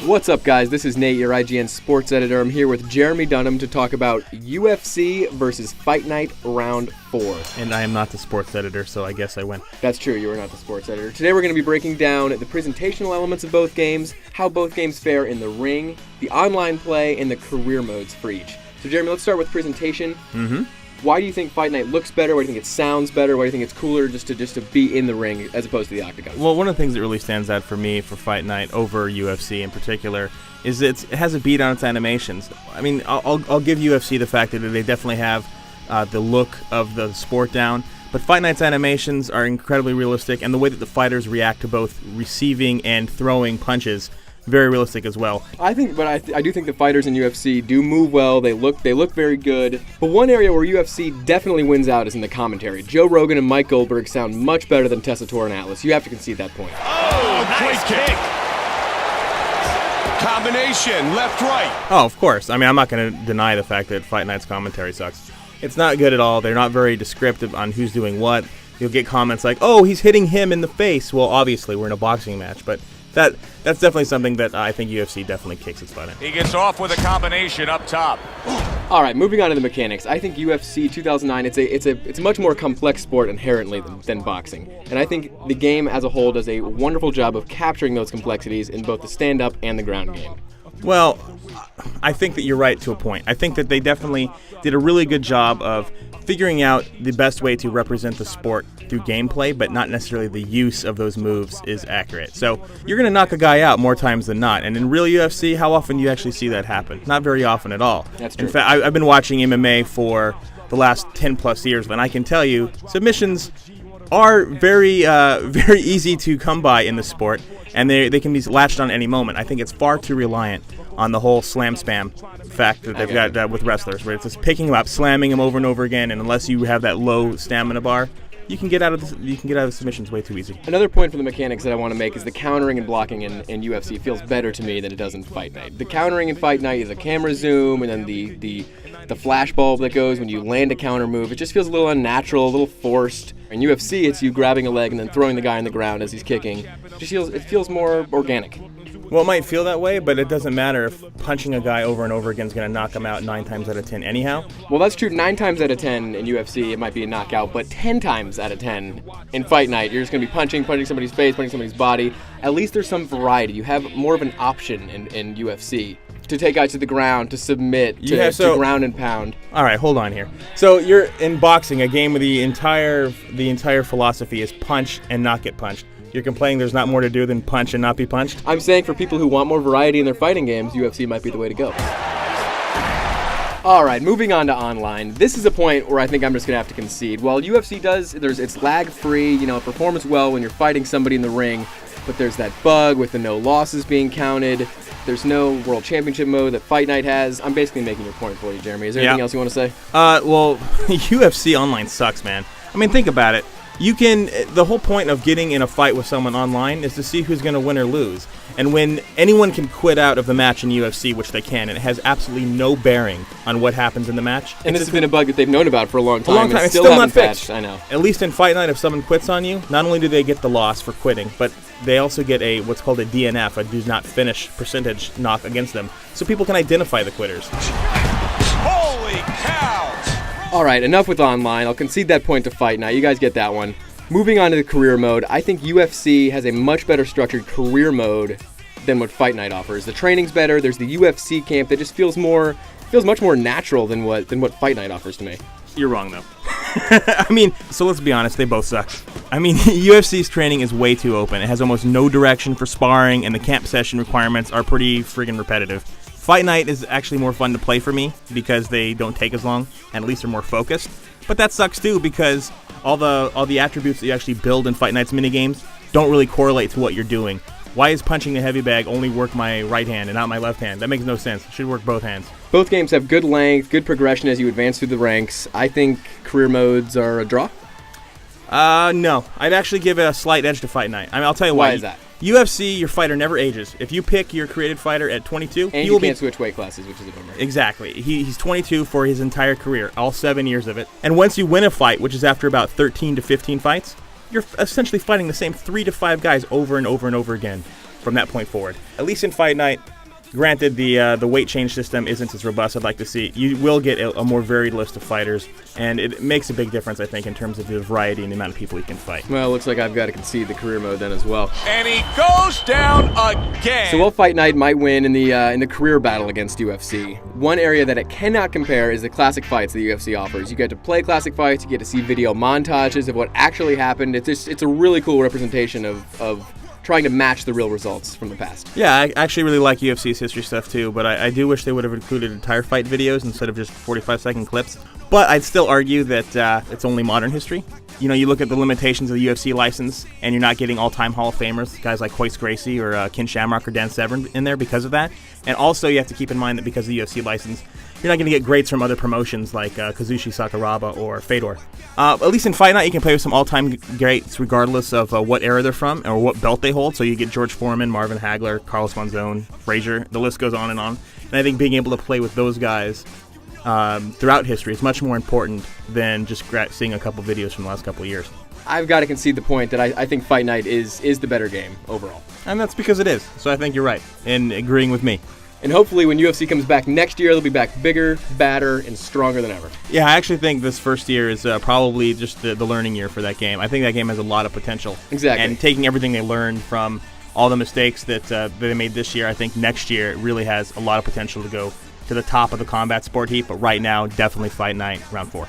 What's up, guys? This is Nate, your IGN sports editor. I'm here with Jeremy Dunham to talk about UFC versus Fight Night Round 4. And I am not the sports editor, so I guess I win. That's true, you are not the sports editor. Today we're going to be breaking down the presentational elements of both games, how both games fare in the ring, the online play, and the career modes for each. So, Jeremy, let's start with presentation. Why do you think Fight Night looks better? Why do you think it sounds better? Why do you think it's cooler just to be in the ring as opposed to the octagon? Well, one of the things that really stands out for me for Fight Night over UFC in particular is it has a beat on its animations. I mean, I'll give UFC the fact that they definitely have the look of the sport down, but Fight Night's animations are incredibly realistic, and the way that the fighters react to both receiving and throwing punches, very realistic as well. I do think the fighters in UFC do move well. They look very good. But one area where UFC definitely wins out is in the commentary. Joe Rogan and Mike Goldberg sound much better than Tessitore and Atlas. You have to concede that point. Oh, nice kick. Combination, left, right. Oh, of course. I mean, I'm not going to deny the fact that Fight Night's commentary sucks. It's not good at all. They're not very descriptive on who's doing what. You'll get comments like, "Oh, he's hitting him in the face." Well, obviously, we're in a boxing match, but that's definitely something that I think UFC definitely kicks its butt in. He gets off with a combination up top. All right, moving on to the mechanics. I think UFC 2009, it's a much more complex sport inherently than boxing. And I think the game as a whole does a wonderful job of capturing those complexities in both the stand-up and the ground game. Well, I think that you're right to a point. I think that they definitely did a really good job of figuring out the best way to represent the sport through gameplay, but not necessarily the use of those moves is accurate. So you're going to knock a guy out more times than not. And in real UFC, how often do you actually see that happen? Not very often at all. That's true. In fact, I've been watching MMA for the last 10 plus years, and I can tell you submissions are very easy to come by in the sport, and they can be latched on any moment. I think it's far too reliant on the whole slam spam fact that they've got with wrestlers, where it's just picking them up, slamming them over and over again, and unless you have that low stamina bar, you can get out of the submissions way too easy. Another point for the mechanics that I want to make is the countering and blocking in UFC feels better to me than it does in Fight Night. The countering in Fight Night is a camera zoom and then the flash bulb that goes when you land a counter move. It just feels a little unnatural, a little forced. In UFC, it's you grabbing a leg and then throwing the guy on the ground as he's kicking. It feels more organic. Well, it might feel that way, but it doesn't matter if punching a guy over and over again is going to knock him out 9 times out of 10 anyhow. Well, that's true. 9 times out of 10 in UFC, it might be a knockout, but 10 times out of 10 in Fight Night, you're just going to be punching somebody's face, punching somebody's body. At least there's some variety. You have more of an option in UFC to take guys to the ground, to submit, to ground and pound. All right, hold on here. So you're in boxing, a game where the entire philosophy is punch and not get punched. You're complaining there's not more to do than punch and not be punched? I'm saying for people who want more variety in their fighting games, UFC might be the way to go. All right, moving on to online. This is a point where I think I'm just going to have to concede. While UFC it's lag-free, it performs well when you're fighting somebody in the ring, but there's that bug with the no losses being counted. There's no World Championship mode that Fight Night has. I'm basically making your point for you, Jeremy. Is there anything else you want to say? Well, UFC Online sucks, man. I mean, think about it. The whole point of getting in a fight with someone online is to see who's going to win or lose. And when anyone can quit out of the match in UFC, which they can, and it has absolutely no bearing on what happens in the match. And this has been a bug that they've known about for a long time. It's still not fixed. I know. At least in Fight Night, if someone quits on you, not only do they get the loss for quitting, but they also get what's called a DNF, a do not finish percentage knock against them, so people can identify the quitters. Holy cow! All right, enough with online. I'll concede that point to Fight Night. You guys get that one. Moving on to the career mode, I think UFC has a much better structured career mode than what Fight Night offers. The training's better. There's the UFC camp that just feels much more natural than what Fight Night offers to me. You're wrong, though. I mean, so let's be honest, they both suck. I mean, UFC's training is way too open. It has almost no direction for sparring, and the camp session requirements are pretty friggin' repetitive. Fight Night is actually more fun to play for me because they don't take as long and at least are more focused. But that sucks too because all the attributes that you actually build in Fight Night's minigames don't really correlate to what you're doing. Why is punching a heavy bag only work my right hand and not my left hand? That makes no sense. It should work both hands. Both games have good length, good progression as you advance through the ranks. I think career modes are a draw. No. I'd actually give it a slight edge to Fight Night. I mean, I'll tell you why. Why is that? UFC, your fighter never ages. If you pick your created fighter at 22, and you can't switch weight classes, which is a bummer. Exactly. He's 22 for his entire career, all 7 years of it. And once you win a fight, which is after about 13 to 15 fights, you're essentially fighting the same 3 to 5 guys over and over and over again from that point forward. At least in Fight Night, Granted, the weight change system isn't as robust as I'd like to see. You will get a more varied list of fighters, and it makes a big difference, I think, in terms of the variety and the amount of people you can fight. Well, it looks like I've got to concede the career mode then as well. And he goes down again. So while Fight Night might win in the career battle against UFC, one area that it cannot compare is the classic fights the UFC offers. You get to play classic fights, you get to see video montages of what actually happened. It's a really cool representation of trying to match the real results from the past. Yeah, I actually really like UFC's history stuff too, but I do wish they would have included entire fight videos instead of just 45-second clips. But I'd still argue that it's only modern history. You know, you look at the limitations of the UFC license, and you're not getting all-time Hall of Famers, guys like Hoist Gracie or Ken Shamrock or Dan Severn in there because of that. And also, you have to keep in mind that because of the UFC license, you're not going to get greats from other promotions like Kazushi Sakuraba or Fedor. At least in Fight Night, you can play with some all-time greats regardless of what era they're from or what belt they hold. So you get George Foreman, Marvin Hagler, Carlos Monzon, Frazier. The list goes on. And I think being able to play with those guys throughout history is much more important than just seeing a couple videos from the last couple of years. I've got to concede the point that I think Fight Night is the better game overall. And that's because it is. So I think you're right in agreeing with me. And hopefully when UFC comes back next year, they'll be back bigger, badder, and stronger than ever. Yeah, I actually think this first year is probably just the learning year for that game. I think that game has a lot of potential. Exactly. And taking everything they learned from all the mistakes that they made this year, I think next year it really has a lot of potential to go to the top of the combat sport heap. But right now, definitely Fight Night, round 4.